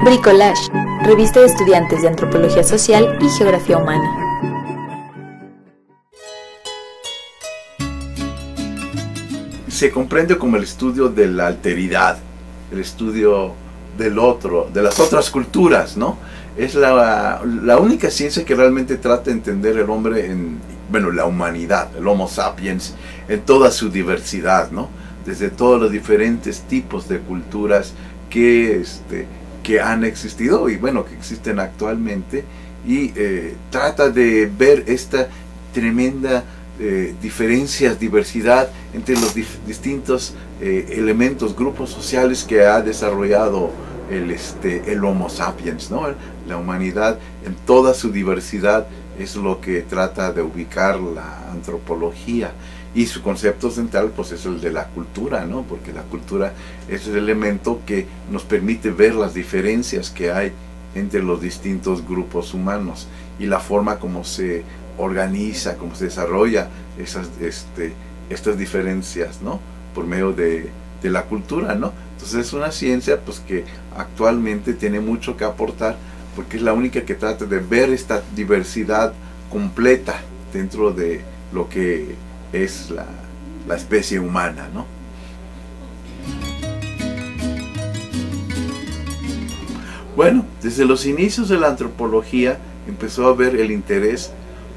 Bricolage, revista de estudiantes de Antropología Social y Geografía Humana. Se comprende como el estudio de la alteridad, el estudio del otro, de las otras culturas, ¿no? Es la única ciencia que realmente trata de entender el hombre la humanidad, el Homo sapiens, en toda su diversidad, ¿no? Desde todos los diferentes tipos de culturas que han existido y que existen actualmente, y trata de ver esta tremenda diversidad entre los distintos elementos, grupos sociales que ha desarrollado el Homo sapiens, ¿no? La humanidad en toda su diversidad es lo que trata de ubicar la antropología, y su concepto central pues es el de la cultura, ¿no? Porque la cultura es el elemento que nos permite ver las diferencias que hay entre los distintos grupos humanos y la forma como se organiza, cómo se desarrolla estas diferencias, ¿no? Por medio de la cultura, ¿no? Entonces es una ciencia pues que actualmente tiene mucho que aportar, porque es la única que trata de ver esta diversidad completa dentro de lo que es la especie humana, ¿no? Bueno, desde los inicios de la antropología empezó a haber el interés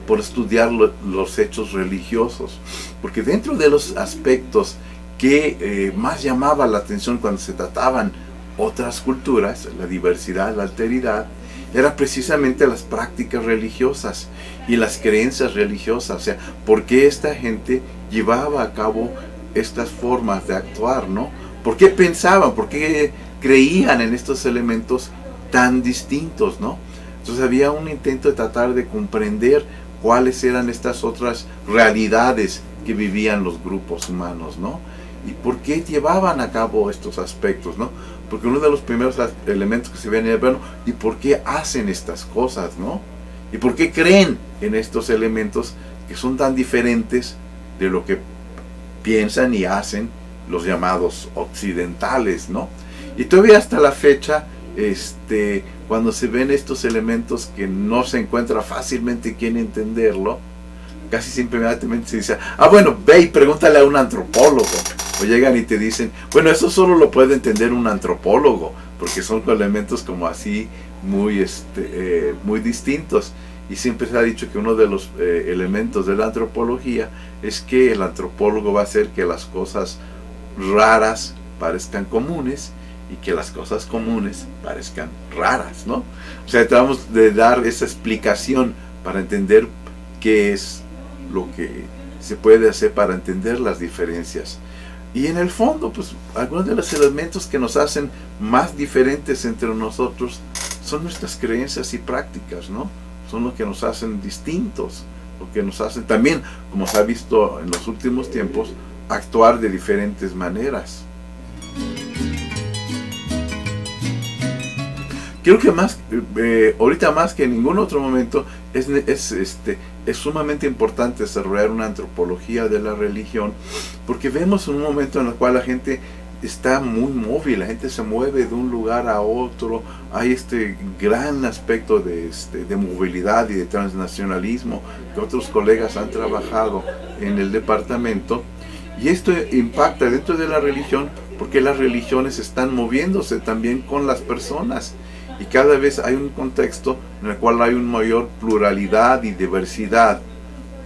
por estudiar los hechos religiosos, porque dentro de los aspectos que más llamaba la atención cuando se trataban otras culturas, la diversidad, la alteridad, eran precisamente las prácticas religiosas y las creencias religiosas. O sea, ¿por qué esta gente llevaba a cabo estas formas de actuar, ¿no? ¿Por qué pensaban? ¿Por qué creían en estos elementos tan distintos, ¿no? Entonces había un intento de tratar de comprender cuáles eran estas otras realidades que vivían los grupos humanos, ¿no? Y por qué llevaban a cabo estos aspectos, ¿no? Porque uno de los primeros elementos que se ven es, ¿y por qué hacen estas cosas, ¿no? ¿Y por qué creen en estos elementos que son tan diferentes de lo que piensan y hacen los llamados occidentales, ¿no? Y todavía hasta la fecha, cuando se ven estos elementos que no se encuentra fácilmente quién entenderlo, casi siempre inmediatamente se dice, ve y pregúntale a un antropólogo. O llegan y te dicen, eso solo lo puede entender un antropólogo, porque son elementos como así muy distintos. Y siempre se ha dicho que uno de los elementos de la antropología es que el antropólogo va a hacer que las cosas raras parezcan comunes y que las cosas comunes parezcan raras, ¿no? O sea, tratamos de dar esa explicación para entender qué es lo que se puede hacer para entender las diferencias. Y en el fondo, pues, algunos de los elementos que nos hacen más diferentes entre nosotros son nuestras creencias y prácticas, ¿no? Son lo que nos hacen distintos, lo que nos hacen también, como se ha visto en los últimos tiempos, actuar de diferentes maneras. Creo que ahorita más que en ningún otro momento es sumamente importante desarrollar una antropología de la religión, porque vemos un momento en el cual la gente está muy móvil, la gente se mueve de un lugar a otro, hay este gran aspecto de movilidad y de transnacionalismo que otros colegas han trabajado en el departamento, y esto impacta dentro de la religión porque las religiones están moviéndose también con las personas. Y cada vez hay un contexto en el cual hay una mayor pluralidad y diversidad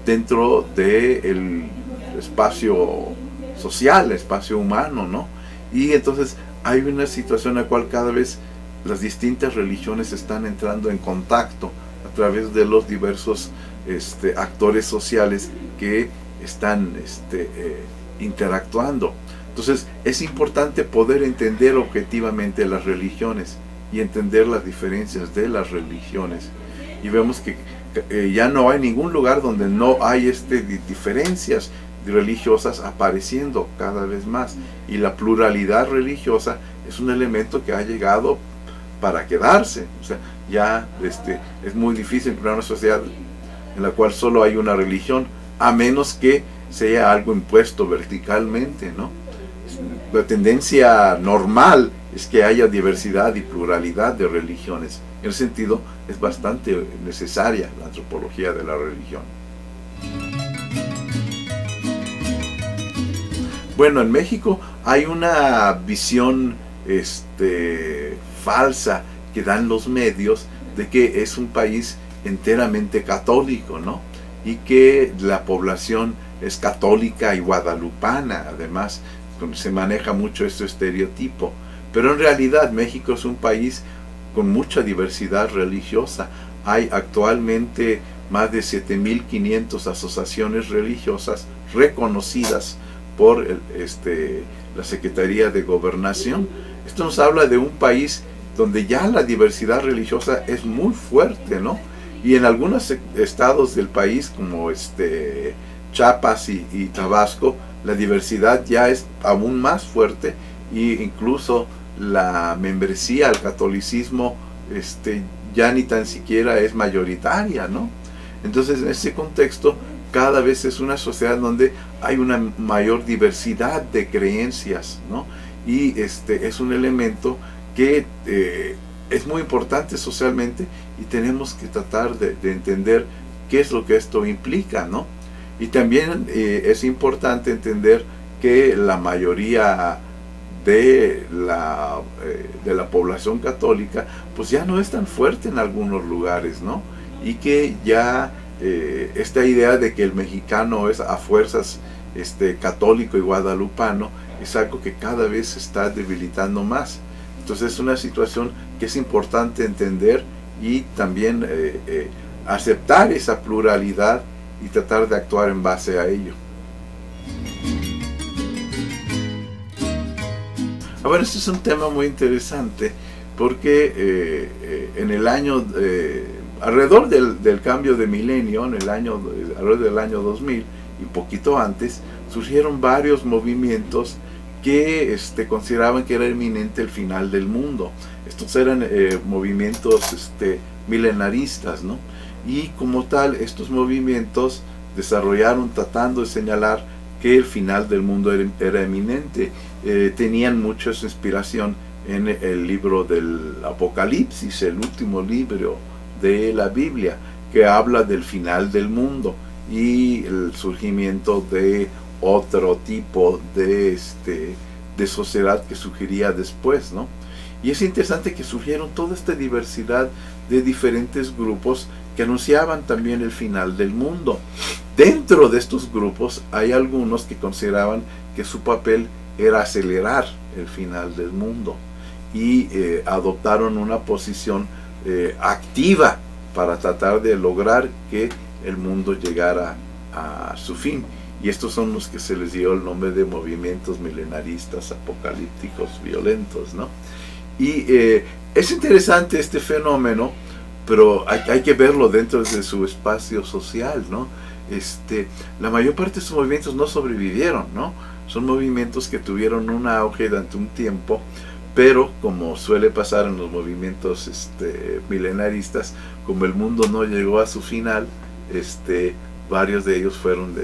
dentro del espacio social, el espacio humano, ¿no? Y entonces hay una situación en la cual cada vez las distintas religiones están entrando en contacto a través de los diversos actores sociales que están interactuando. Entonces es importante poder entender objetivamente las religiones y entender las diferencias de las religiones, y vemos que ya no hay ningún lugar donde no hay diferencias religiosas apareciendo cada vez más, y la pluralidad religiosa es un elemento que ha llegado para quedarse. O sea, ya es muy difícil crear una sociedad en la cual solo hay una religión, a menos que sea algo impuesto verticalmente, ¿no? La tendencia normal es que haya diversidad y pluralidad de religiones. En ese sentido, es bastante necesaria la antropología de la religión. Bueno, en México hay una visión falsa que dan los medios de que es un país enteramente católico, ¿no? Y que la población es católica y guadalupana, además se maneja mucho este estereotipo. Pero en realidad México es un país con mucha diversidad religiosa. Hay actualmente más de 7.500 asociaciones religiosas reconocidas por la Secretaría de Gobernación. Esto nos habla de un país donde ya la diversidad religiosa es muy fuerte, ¿no? Y en algunos estados del país, como Chiapas y Tabasco, la diversidad ya es aún más fuerte, e incluso la membresía al catolicismo ya ni tan siquiera es mayoritaria, ¿no? Entonces, en ese contexto, cada vez es una sociedad donde hay una mayor diversidad de creencias, ¿no? Y es un elemento que es muy importante socialmente, y tenemos que tratar de entender qué es lo que esto implica, ¿no? Y también es importante entender que la mayoría de la población católica pues ya no es tan fuerte en algunos lugares, ¿no? Y que ya esta idea de que el mexicano es a fuerzas católico y guadalupano es algo que cada vez se está debilitando más. Entonces es una situación que es importante entender y también aceptar esa pluralidad y tratar de actuar en base a ello. Bueno, este es un tema muy interesante porque en el año, alrededor del cambio de milenio, alrededor del año 2000 y poquito antes, surgieron varios movimientos que consideraban que era inminente el final del mundo. Estos eran movimientos milenaristas, ¿no? Y como tal, estos movimientos desarrollaron tratando de señalar que el final del mundo era inminente. Tenían mucha inspiración en el libro del Apocalipsis, el último libro de la Biblia, que habla del final del mundo y el surgimiento de otro tipo de sociedad que surgiría después, ¿no? Y es interesante que surgieron toda esta diversidad de diferentes grupos que anunciaban también el final del mundo. Dentro de estos grupos hay algunos que consideraban que su papel era acelerar el final del mundo y adoptaron una posición activa para tratar de lograr que el mundo llegara a su fin. Y estos son los que se les dio el nombre de movimientos milenaristas apocalípticos violentos, ¿no? Y es interesante este fenómeno, pero hay que verlo dentro de su espacio social, ¿no? La mayor parte de estos movimientos no sobrevivieron, ¿no? Son movimientos que tuvieron un auge durante un tiempo, pero como suele pasar en los movimientos milenaristas, como el mundo no llegó a su final, varios de ellos fueron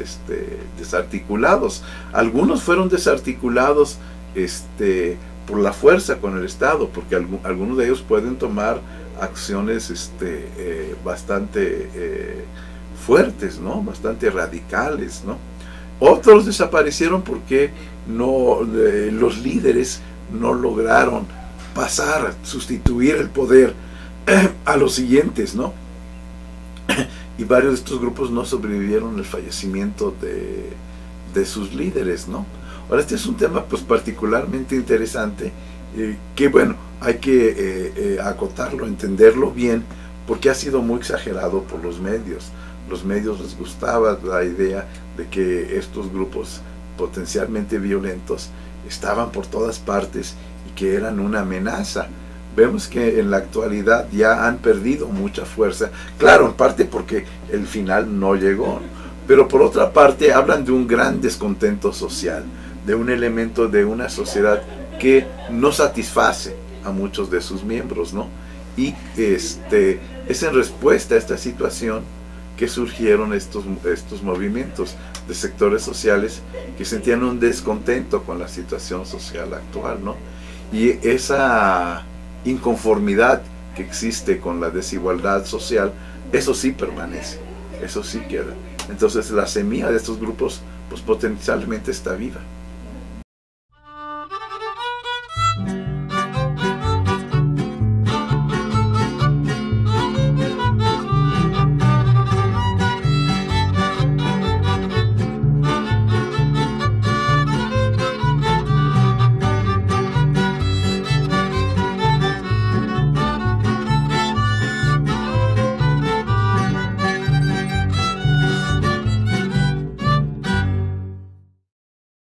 desarticulados. Algunos fueron desarticulados por la fuerza con el Estado, porque algunos de ellos pueden tomar acciones bastante fuertes, ¿no? Bastante radicales, ¿no? Otros desaparecieron porque los líderes no lograron sustituir el poder a los siguientes, ¿no? Y varios de estos grupos no sobrevivieron al fallecimiento de sus líderes, ¿no? Ahora, este es un tema pues particularmente interesante, que bueno, hay que acotarlo, entenderlo bien, porque ha sido muy exagerado por los medios. Los medios les gustaba la idea de que estos grupos potencialmente violentos estaban por todas partes y que eran una amenaza. Vemos que en la actualidad ya han perdido mucha fuerza, claro, en parte porque el final no llegó, pero por otra parte hablan de un gran descontento social, de un elemento de una sociedad que no satisface a muchos de sus miembros, ¿no? Y es en respuesta a esta situación que surgieron estos movimientos de sectores sociales que sentían un descontento con la situación social actual, ¿no? Y esa inconformidad que existe con la desigualdad social, eso sí permanece, eso sí queda. Entonces la semilla de estos grupos pues potencialmente está viva.